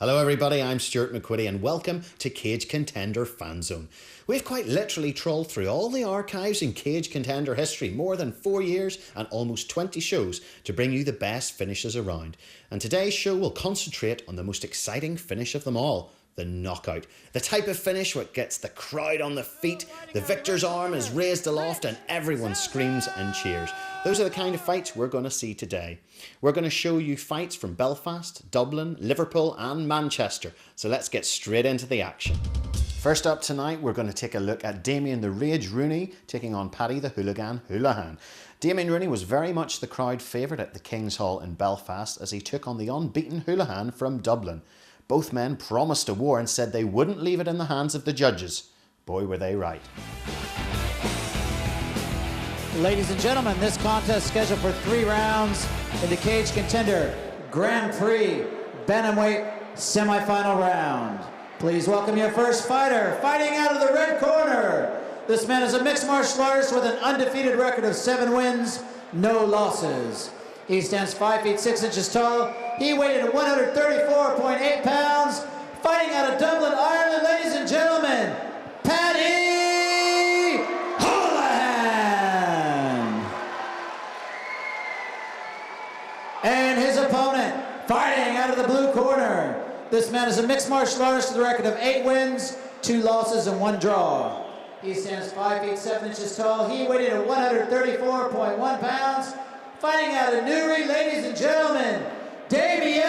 Hello everybody, I'm Stuart McQuitty and welcome to Cage Contender FanZone. We've quite literally trawled through all the archives in Cage Contender history, more than 4 years and almost 20 shows to bring you the best finishes around. And today's show will concentrate on the most exciting finish of them all, the knockout. The type of finish what gets the crowd on the feet, the victor's arm is raised aloft and everyone screams and cheers. Those are the kind of fights we're going to see today. We're going to show you fights from Belfast, Dublin, Liverpool and Manchester. So let's get straight into the action. First up tonight, we're going to take a look at Damien the Rage Rooney taking on Paddy the Hooligan Houlihan. Damien Rooney was very much the crowd favourite at the King's Hall in Belfast as he took on the unbeaten Houlihan from Dublin. Both men promised a war and said they wouldn't leave it in the hands of the judges. Boy, were they right. Ladies and gentlemen, this contest scheduled for 3 rounds in the Cage Contender Grand Prix Bantamweight semi-final round. Please welcome your first fighter, fighting out of the red corner. This man is a mixed martial artist with an undefeated record of 7 wins, no losses. He stands 5 feet 6 inches tall. He weighed in at 134.8 pounds. Fighting out of Dublin, Ireland, ladies and gentlemen, Paddy Houlihan. And his opponent, fighting out of the blue corner. This man is a mixed martial artist with a record of 8 wins, 2 losses, and 1 draw. He stands 5 feet 7 inches tall. He weighed in at 134.1 pounds. Fighting out of Newry, ladies and gentlemen, Damien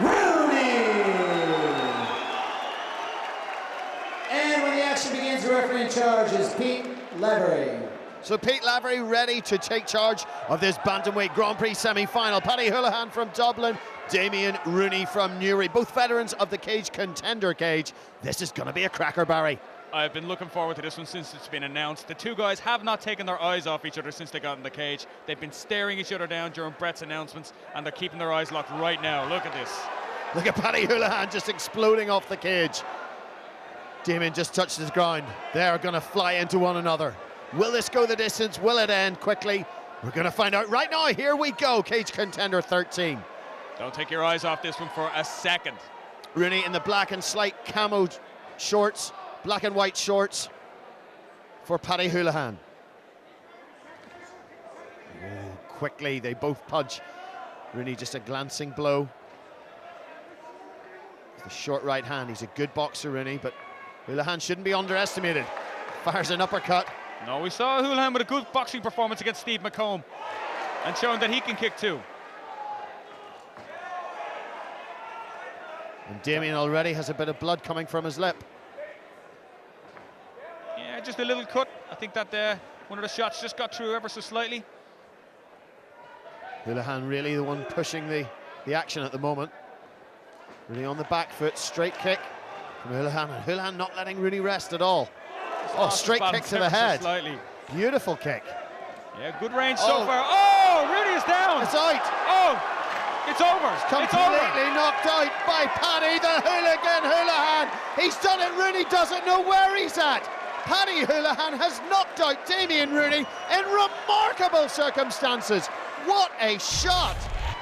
Rooney. And when the action begins, the referee in charge is Pete Lavery. So Pete Lavery ready to take charge of this Bantamweight Grand Prix semi-final. Paddy Houlihan from Dublin, Damien Rooney from Newry, both veterans of the Cage Contender cage. This is going to be a cracker, Barry. I've been looking forward to this one since it's been announced. The two guys have not taken their eyes off each other since they got in the cage. They've been staring each other down during Brett's announcements, and they're keeping their eyes locked right now. Look at this. Look at Paddy Houlihan just exploding off the cage. Damien just touched his ground. They're going to fly into one another. Will this go the distance? Will it end quickly? We're going to find out right now. Here we go, Cage Contender 13. Don't take your eyes off this one for a second. Rooney in the black and slight camo shorts. Black and white shorts for Paddy Houlihan. Oh, quickly, they both punch. Rooney just a glancing blow. The short right hand. He's a good boxer, Rooney, but Houlihan shouldn't be underestimated. Fires an uppercut. No, we saw Houlihan with a good boxing performance against Steve McComb and showing that he can kick too. And Damien already has a bit of blood coming from his lip. Yeah, just a little cut. I think that one of the shots just got through ever so slightly. Houlihan really the one pushing the action at the moment. Rooney on the back foot, straight kick from Houlihan, and Houlihan not letting Rooney rest at all. Oh, straight kick to the head. Slightly. Beautiful kick. Yeah, good range so far. Oh, Rooney is down. It's out. Oh, it's over. Completely knocked out by Paddy the Hooligan Houlihan. He's done it. Rooney doesn't know where he's at. Paddy Houlihan has knocked out Damien Rooney in remarkable circumstances. What a shot!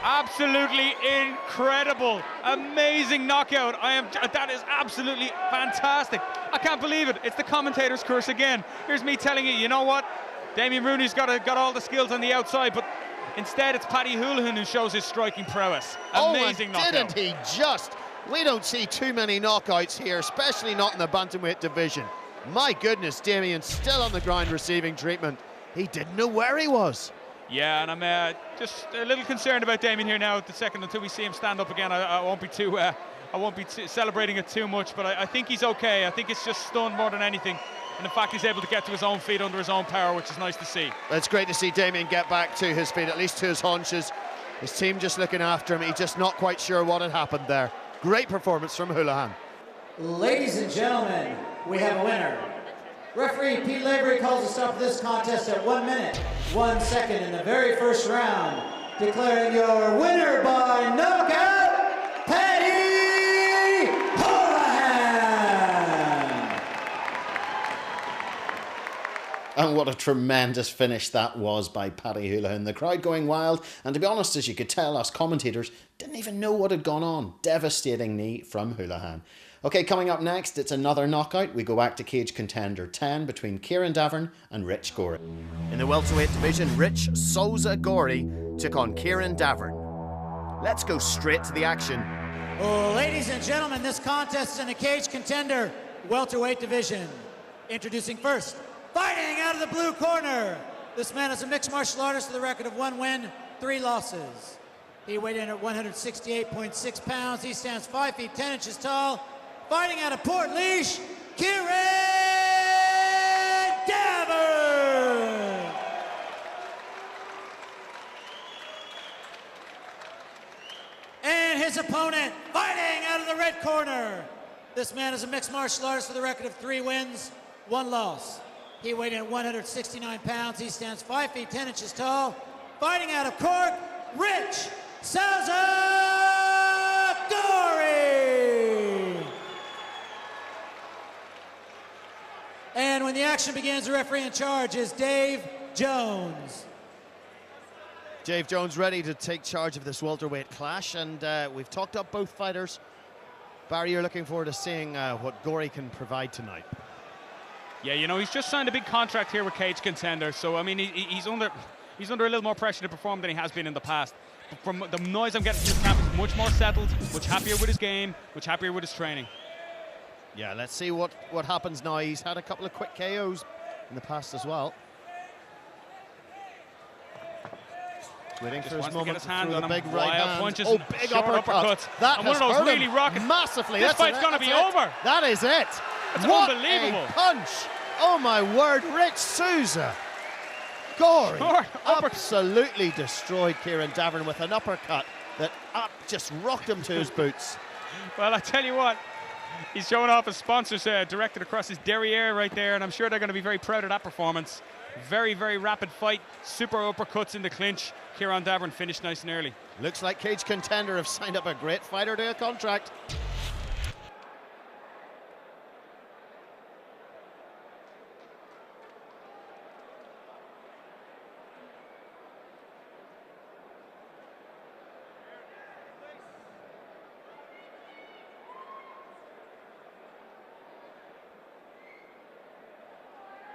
Absolutely incredible, amazing knockout. That is absolutely fantastic. I can't believe it. It's the commentator's curse again. Here's me telling you, you know what? Damien Rooney's got all the skills on the outside, but instead it's Paddy Houlihan who shows his striking prowess. Amazing knockout. Didn't he just? We don't see too many knockouts here, especially not in the bantamweight division. My goodness, Damien's still on the ground receiving treatment. He didn't know where he was. Yeah, and I'm just a little concerned about Damien here now. The second until we see him stand up again, I won't be celebrating it too much. But I think he's okay. I think it's just stunned more than anything, and the fact he's able to get to his own feet under his own power, which is nice to see. It's great to see Damien get back to his feet, at least to his haunches. His team just looking after him. He's just not quite sure what had happened there. Great performance from Houlihan. Ladies and gentlemen, we have a winner. Referee Pete Lavery calls a stop to this contest at 1 minute, 1 second in the very first round, declaring your winner by knockout, Paddy Houlihan. And what a tremendous finish that was by Paddy Holohan. The crowd going wild, and to be honest, as you could tell, us commentators didn't even know what had gone on. Devastating knee from Holohan. Okay, coming up next, it's another knockout. We go back to Cage Contender 10 between Kieran Davern and Rich Gorey. In the welterweight division, Rich Souza Gorey took on Kieran Davern. Let's go straight to the action. Ladies and gentlemen, this contest is in the Cage Contender welterweight division. Introducing first, fighting out of the blue corner. This man is a mixed martial artist with a record of 1 win, 3 losses. He weighed in at 168.6 pounds. He stands 5 feet 10 inches tall. Fighting out of Port Leash, Kieran Davern. And his opponent, fighting out of the red corner. This man is a mixed martial artist with a record of 3 wins, 1 loss. He weighed in at 169 pounds. He stands 5 feet 10 inches tall. Fighting out of Cork, Rich Souza Gorey. And when the action begins, the referee in charge is Dave Jones. Dave Jones ready to take charge of this welterweight clash, and we've talked up both fighters. Barry, you're looking forward to seeing what Gorey can provide tonight. Yeah, you know, he's just signed a big contract here with Cage Contender, so I mean, he's under a little more pressure to perform than he has been in the past. But from the noise I'm getting from his camp, he's much more settled, much happier with his game, much happier with his training. Yeah, let's see what happens now. He's had a couple of quick KOs in the past as well. Waiting for his moment to throw the big right hand. Punches, oh, big uppercut. That and one of those hurt really him rocket. massively. This fight's going to be over. That is it. That's what unbelievable. A punch. Oh my word, Rich Souza Gorey absolutely destroyed Kieran Davern with an uppercut that just rocked him to his boots. Well, I tell you what, he's showing off his sponsors directed across his derriere right there, and I'm sure they're going to be very proud of that performance. Very, very rapid fight, super uppercuts in the clinch. Kieran Davern finished nice and early. Looks like Cage Contender have signed up a great fighter to a contract.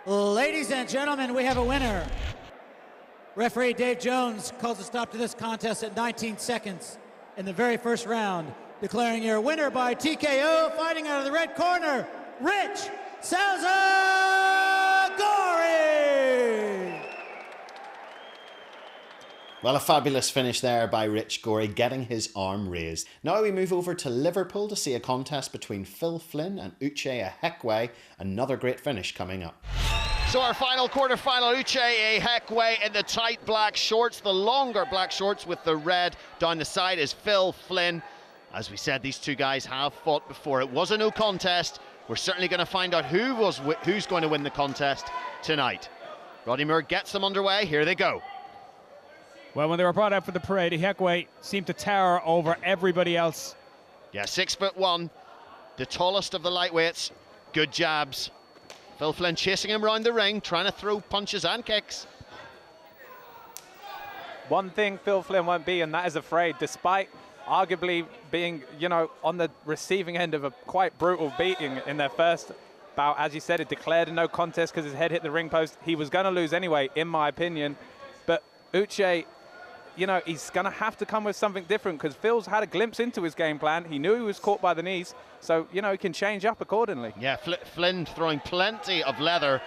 Ladies and gentlemen, we have a winner. Referee Dave Jones calls a stop to this contest at 19 seconds in the very first round, declaring your winner by TKO, fighting out of the red corner, Rich Souza Gorey. Well, a fabulous finish there by Rich Gorey, getting his arm raised. Now we move over to Liverpool to see a contest between Phil Flynn and Uche Ihekwe. Another great finish coming up. So our final quarter-final, Uche Ihekwe in the tight black shorts, the longer black shorts with the red down the side is Phil Flynn. As we said, these two guys have fought before. It was a no contest. We're certainly going to find out who's going to win the contest tonight. Roddy Moore gets them underway. Here they go. Well, when they were brought out for the parade, Ihekwe seemed to tower over everybody else. Yeah, 6'1", the tallest of the lightweights. Good jabs. Phil Flynn chasing him around the ring, trying to throw punches and kicks. One thing Phil Flynn won't be, and that is afraid, despite arguably being, you know, on the receiving end of a quite brutal beating in their first bout. As you said, it declared a no contest because his head hit the ring post. He was going to lose anyway, in my opinion. But Uche, you know, he's going to have to come with something different because Phil's had a glimpse into his game plan. He knew he was caught by the knees, so, you know, he can change up accordingly. Yeah, Flynn throwing plenty of leather.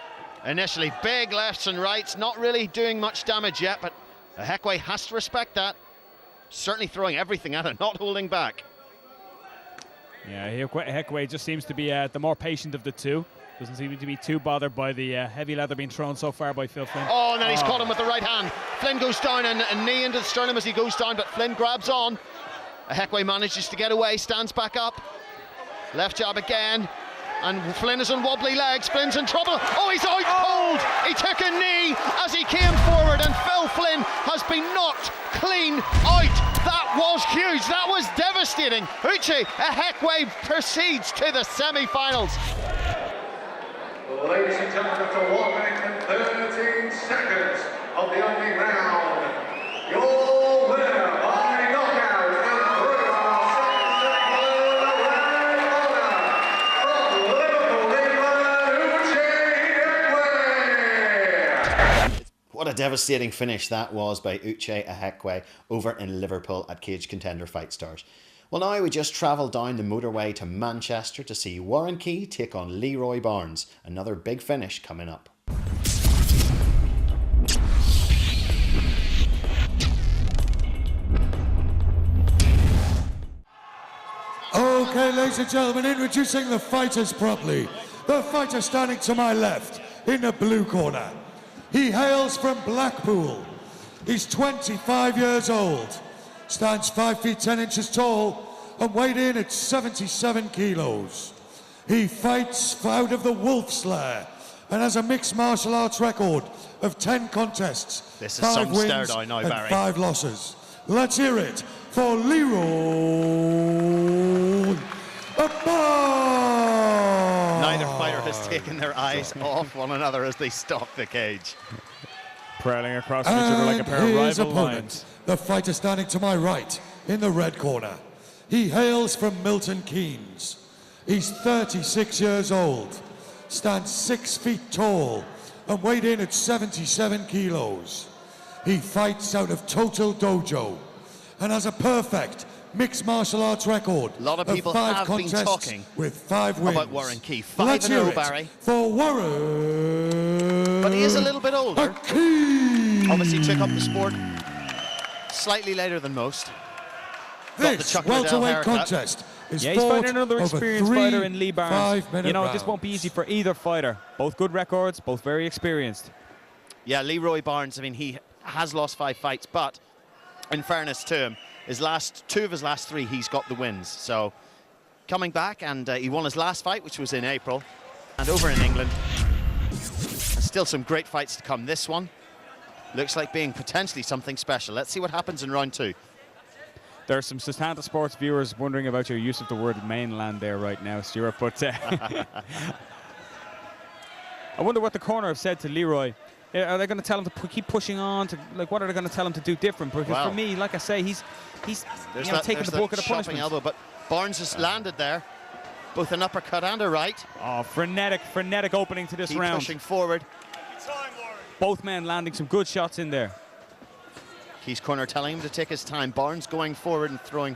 Initially, big lefts and rights, not really doing much damage yet, but Ihekwe has to respect that. Certainly throwing everything at it, not holding back. Yeah, Ihekwe just seems to be the more patient of the two. Doesn't seem to be too bothered by the heavy leather being thrown so far by Phil Flynn. Oh, and then he's caught him with the right hand. Flynn goes down and a knee into the sternum as he goes down, but Flynn grabs on. Ihekwe manages to get away, stands back up. Left jab again, and Flynn is on wobbly legs. Flynn's in trouble. Oh, he's out cold. He took a knee as he came forward, and Phil Flynn has been knocked clean out. That was huge. That was devastating. Uche Ihekwe proceeds to the semi-finals. Ladies and gentlemen, after 1 minute and 30 seconds of the opening round. Your winner by knockout and through our second blue red corner from Liverpool, England, Uche. What a devastating finish that was by Uche Ihekwe over in Liverpool at Cage Contender Fight Stars. Well, now we just travel down the motorway to Manchester to see Warren Key take on Leroy Barnes. Another big finish coming up. Okay, ladies and gentlemen, introducing the fighters properly. The fighter standing to my left in the blue corner. He hails from Blackpool. He's 25 years old. Stands 5 feet 10 inches tall and weighed in at 77 kilos. He fights out of the Wolf's Lair and has a mixed martial arts record of 10 contests, This is 5 some wins stare down now, and Barry. 5 losses. Let's hear it for Leroy Barnes. Neither fighter has taken their eyes off one another as they stalk the cage. Prowling across each other like a pair of his rival opponent, lions. the fighter standing to my right in the red corner. He hails from Milton Keynes. He's 36 years old, stands 6 feet tall, and weighed in at 77 kilos. He fights out of Total Dojo and has a perfect mixed martial arts record. A lot of people 5 have been contests talking with 5 wins. about Warren Key. Let's 5-0, hear it Barry. for Warren. But he is a little bit older. Key. Obviously took up the sport slightly later than most. Got the This Chuck Liddell welterweight haircut. contest is Yeah, he's fought fighting another over experienced 3 fighter in Lee Barnes. 5-minute You know, this won't be rounds. easy for either fighter. Both good records, both very experienced. Yeah, Leroy Barnes, I mean, he has lost 5 fights, but in fairness to him, 2 of his last 3, he's got the wins. So coming back, and he won his last fight, which was in April, and over in England. And still some great fights to come. This one looks like being potentially something special. Let's see what happens in round 2. There are some Sustanta Sports viewers wondering about your use of the word mainland there right now, Stuart, but I wonder what the corner have said to Leroy. Are they going to tell him to keep pushing on? What are they going to tell him to do different? Because Wow. for me, like I say, he's taking the bulk of the chopping punishment. elbow, but Barnes has landed there, both an uppercut and a right. Oh, frenetic opening to this Keep round. pushing forward. Both men landing some good shots in there. Key's corner telling him to take his time. Barnes going forward and throwing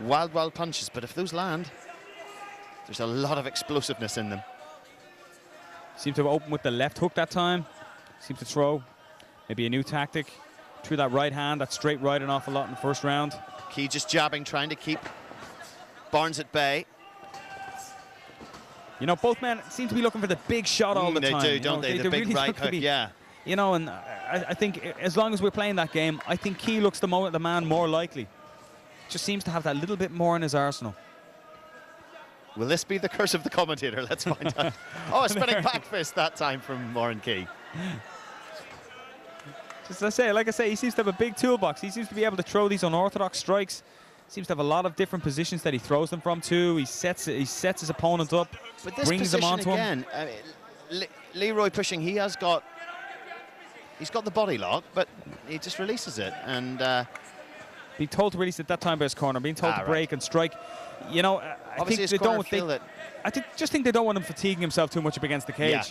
wild punches, but if those land, there's a lot of explosiveness in them. Seemed to have opened with the left hook that time. Seemed to throw maybe a new tactic. Threw that right hand, that straight right an awful lot in the first round. Key just jabbing, trying to keep Barnes at bay. You know, both men seem to be looking for the big shot all the They time. do, you don't know, they? The big really right look to hook, be- yeah. You know, and I think as long as we're playing that game, I think Key looks the man more likely. Just seems to have that little bit more in his arsenal. Will this be the curse of the commentator? Let's find out. Oh, a spinning back fist that time from Warren Key. Just like I say, he seems to have a big toolbox. He seems to be able to throw these unorthodox strikes. Seems to have a lot of different positions that he throws them from too. He sets his opponent up, But this brings him position onto him. again, Leroy pushing, he's got the body lock, but he just releases it. And Being told to release it that time by his corner, being told to right. break and strike. You know, I obviously think his they corner don't feel think. that. I just think they don't want him fatiguing himself too much up against the cage. Yeah.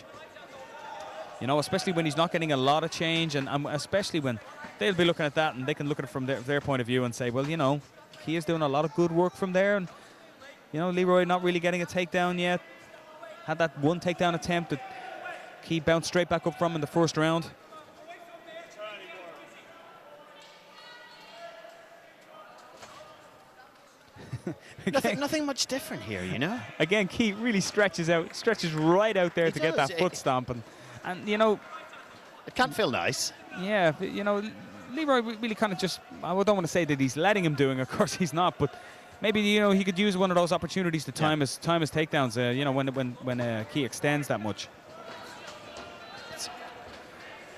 You know, especially when he's not getting a lot of change, and especially when they'll be looking at that and they can look at it from their point of view and say, well, you know, he is doing a lot of good work from there, and you know, Leroy not really getting a takedown yet. Had that one takedown attempt that he bounced straight back up from in the first round. Nothing much different here, you know. Again, Key really stretches right out there He to get does. that foot stomp, and you know, It can't feel nice. yeah, but, you know, Leroy really kind of just, I don't want to say that he's letting him doing, of course he's not, but maybe, you know, he could use one of those opportunities to time his takedowns, you know, when Key extends that much.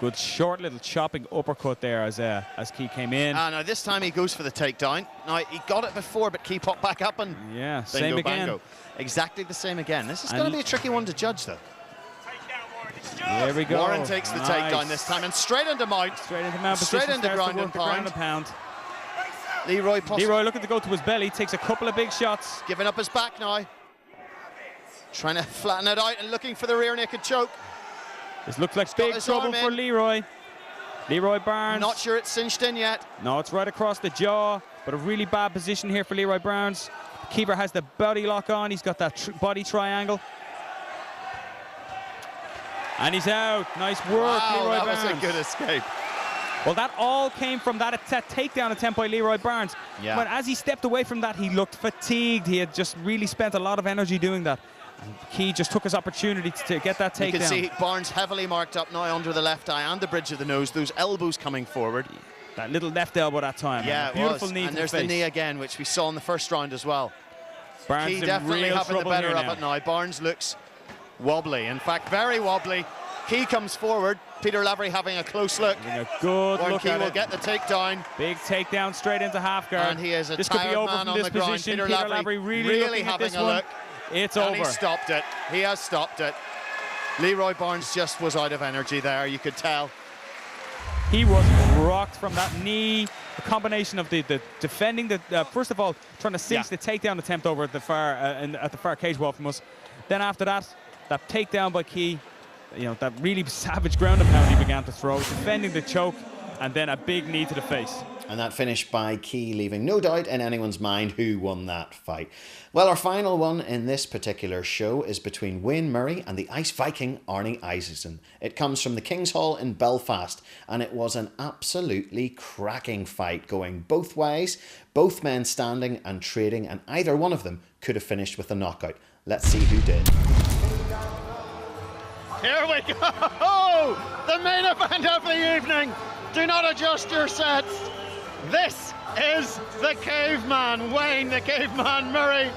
Good short little chopping uppercut there as Key came in. Now this time he goes for the takedown. Now he got it before, but Key popped back up and Yeah, bingo, same again. bango. Exactly the same again. This is going to be a tricky one to judge, though. Here we go. Warren takes the takedown this time and straight into mount. Straight into mount Straight position, into starts to ground work and the ground and pound. Leroy looking to go to his belly, takes a couple of big shots. giving up his back now. Trying to flatten it out and looking for the rear naked choke. This looks like big trouble for Leroy. Leroy Barnes. Not sure it's cinched in yet. No, it's right across the jaw, but a really bad position here for Leroy Barnes. Keeper has the body lock on. He's got that body triangle. And he's out. Nice work, Wow, Leroy that Barnes. was a good escape. Well, that all came from that takedown attempt by Leroy Barnes. Yeah. But as he stepped away from that, he looked fatigued. He had just really spent a lot of energy doing that. And Key just took his opportunity to get that takedown. You can see Barnes heavily marked up now under the left eye and the bridge of the nose. Those elbows coming forward. That little left elbow that time. Yeah, beautiful it was. knee. And there's the knee again, which we saw in the first round as well. Barnes Key in definitely real having the trouble better here of now. it now. Barnes looks wobbly. In fact, very wobbly. Key comes forward. Peter Lavery having a close look. Having a good Warren look Key at will it. get the takedown. Big takedown straight into half guard. And he is a this could be tired over man from on this the ground. position. Peter Peter Lavery Lavery really looking at having this a one. look. It's And over. he stopped it. He has stopped it. Leroy Barnes just was out of energy there, you could tell. He was rocked from that knee. A combination of the defending the first of all trying to cinch the takedown attempt over at the far cage wall from us. Then after that takedown by Key, you know, that really savage ground and pound he began to throw, defending the choke, and then a big knee to the face. And that finish by Key, leaving no doubt in anyone's mind who won that fight. Well, our final one in this particular show is between Wayne Murray and the Ice Viking Arnie Isaacson. It comes from the King's Hall in Belfast, and it was an absolutely cracking fight going both ways, both men standing and trading, and either one of them could have finished with a knockout. Let's see who did. Here we go! The main event of the evening. Do not adjust your sets. This is the caveman, Wayne the Caveman Murray,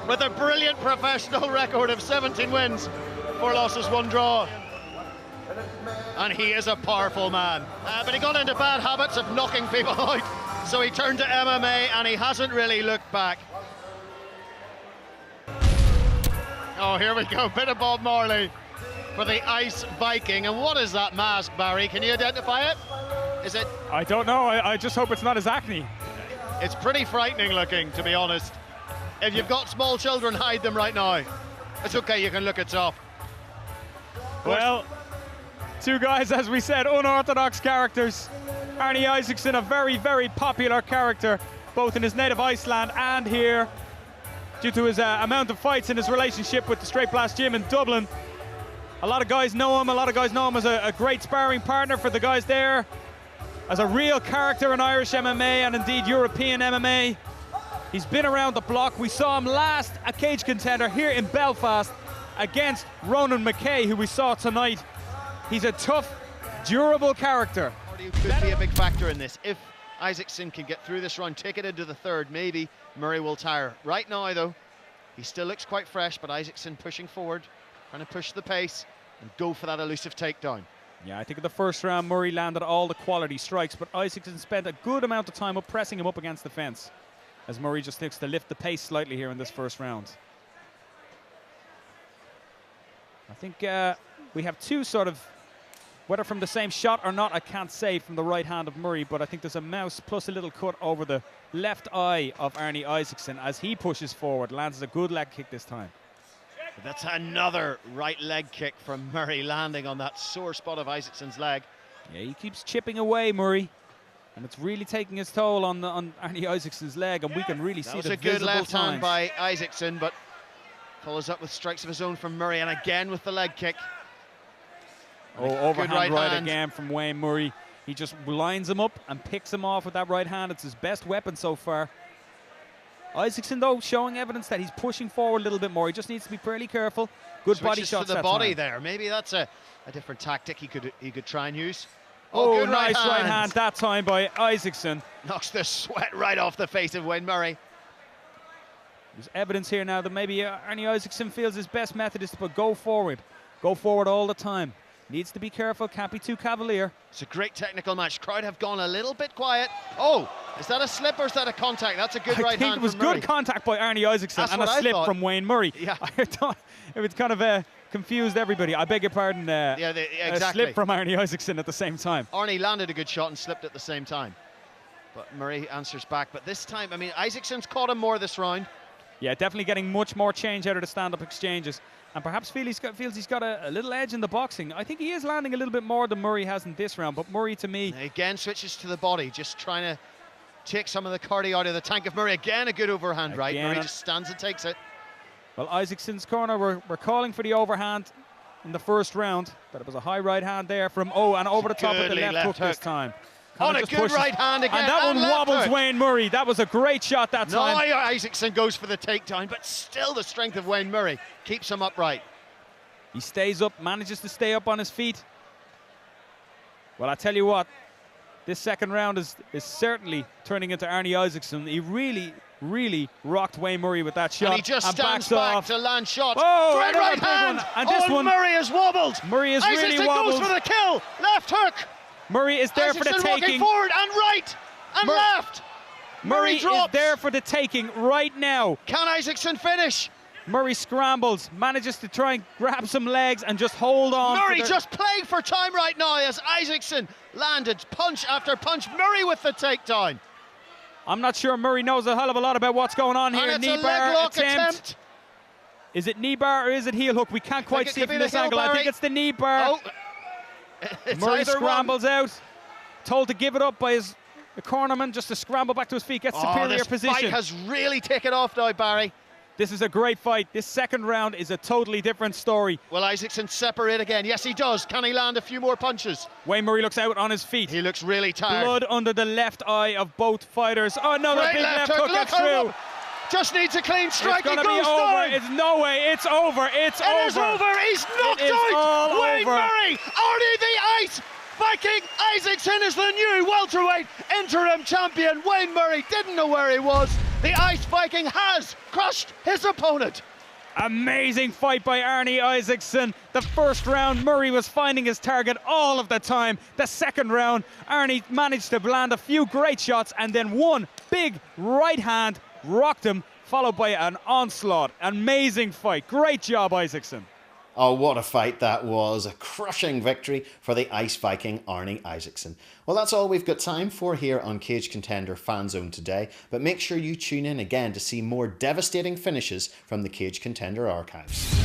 with a brilliant professional record of 17 wins, 4 losses, 1 draw. And he is a powerful man. But he got into bad habits of knocking people out, so he turned to MMA and he hasn't really looked back. Oh, here we go, bit of Bob Marley for the Ice Viking. And what is that mask, Barry? Can you identify it? Is it? I don't know. I just hope it's not his acne. It's pretty frightening looking, to be honest. If you've got small children, hide them right now. It's okay, you can look it off. Well, two guys, as we said, unorthodox characters. Arnie Isaacson, a very, very popular character, both in his native Iceland and here, due to his amount of fights in his relationship with the Straight Blast Gym in Dublin. A lot of guys know him. A lot of guys know him as a great sparring partner for the guys there, as a real character in Irish MMA and indeed European MMA. He's been around the block. We saw him last at Cage Contender here in Belfast against Ronan McKay, who we saw tonight. He's a tough, durable character. Could be a big factor in this. If Isaacson can get through this round, take it into the third, maybe Murray will tire. Right now, though, he still looks quite fresh, but Isaacson pushing forward, trying to push the pace and go for that elusive takedown. Yeah, I think in the first round, Murray landed all the quality strikes, but Isaacson spent a good amount of time pressing him up against the fence, as Murray just looks to lift the pace slightly here in this first round. I think we have two sort of, whether from the same shot or not, I can't say from the right hand of Murray, but I think there's a mouse plus a little cut over the left eye of Arnie Isaacson as he pushes forward, lands a good leg kick this time. That's another right leg kick from Murray, landing on that sore spot of Isaacson's leg. Yeah, he keeps chipping away, Murray, and it's really taking its toll on Arnie Isaacson's leg, and we can really see the That was a good left signs. hand by Isaacson, but follows up with strikes of his own from Murray, and again with the leg kick. Oh, overhand right again from Wayne Murray. He just lines him up and picks him off with that right hand. It's his best weapon so far. Isaacson, though, showing evidence that he's pushing forward a little bit more. He just needs to be fairly careful. Good body shots to the that body time. there. Maybe that's a different tactic he could try and use. Oh, good nice right hand that time by Isaacson. Knocks the sweat right off the face of Wayne Murray. There's evidence here now that maybe Arnie Isaacson feels his best method is to go forward. Go forward all the time. Needs to be careful, can't be too cavalier. It's a great technical match. Crowd have gone a little bit quiet. Oh, is that a slip or is that a contact? That's a good right hand. I think it was good contact by Arnie Isaacson and a slip from Wayne Murray. Yeah. I thought it was kind of confused everybody. I beg your pardon. Exactly. A slip from Arnie Isaacson at the same time. Arnie landed a good shot and slipped at the same time. But Murray answers back. But this time, I mean, Isaacson's caught him more this round. Yeah, definitely getting much more change out of the stand-up exchanges. And perhaps feels he's got a little edge in the boxing. I think he is landing a little bit more than Murray has in this round. But Murray, to me... Again, switches to the body, just trying to take some of the cardio out of the tank of Murray. Again, a good overhand right. Murray just stands and takes it. Well, Isaacson's corner, we're calling for the overhand in the first round. But it was a high right hand there from and over the top of the left hook this time. On a good right hand again. And that one wobbles Wayne Murray. That was a great shot that time. No, Isaacson goes for the takedown, but still the strength of Wayne Murray keeps him upright. He stays up, manages to stay up on his feet. Well, I tell you what, this second round is certainly turning into Arnie Isaacson. He really rocked Wayne Murray with that shot. And he just stands back to land shots. Oh, great right hand. And this one, Murray has wobbled. Murray has really Isaacson wobbled. goes for the kill. Left hook. Murray is there for the taking. Walking forward and right and left. Murray is there for the taking right now. Can Isaacson finish? Murray scrambles, manages to try and grab some legs and just hold on. Murray just playing for time right now as Isaacson landed punch after punch. Murray with the takedown. I'm not sure Murray knows a hell of a lot about what's going on here. And it's a leg lock attempt. Is it knee bar or is it heel hook? We can't quite see from this angle. I think it's the knee bar. Oh. Murray scrambles out, told to give it up by his cornerman, just to scramble back to his feet, gets superior position. This fight has really taken off now, Barry. This is a great fight. This second round is a totally different story. Will Isaacson separate again? Yes, he does. Can he land a few more punches? Wayne Murray looks out on his feet. He looks really tired. Blood under the left eye of both fighters. Oh no, the big left hook gets through. Just needs a clean strike. It's going to be over. It's no way. It's over. It's over. It is over. He's knocked out. Wayne Murray, Arnie the Ice Viking Isaacson is the new welterweight interim champion. Wayne Murray didn't know where he was. The Ice Viking has crushed his opponent. Amazing fight by Arnie Isaacson. The first round, Murray was finding his target all of the time. The second round, Arnie managed to land a few great shots and then one big right hand rocked him, followed by an onslaught. Amazing fight. Great job, Isaacson. Oh, what a fight that was. A crushing victory for the Ice Viking Arnie Isaacson. Well, that's all we've got time for here on Cage Contender FanZone today, but make sure you tune in again to see more devastating finishes from the Cage Contender archives.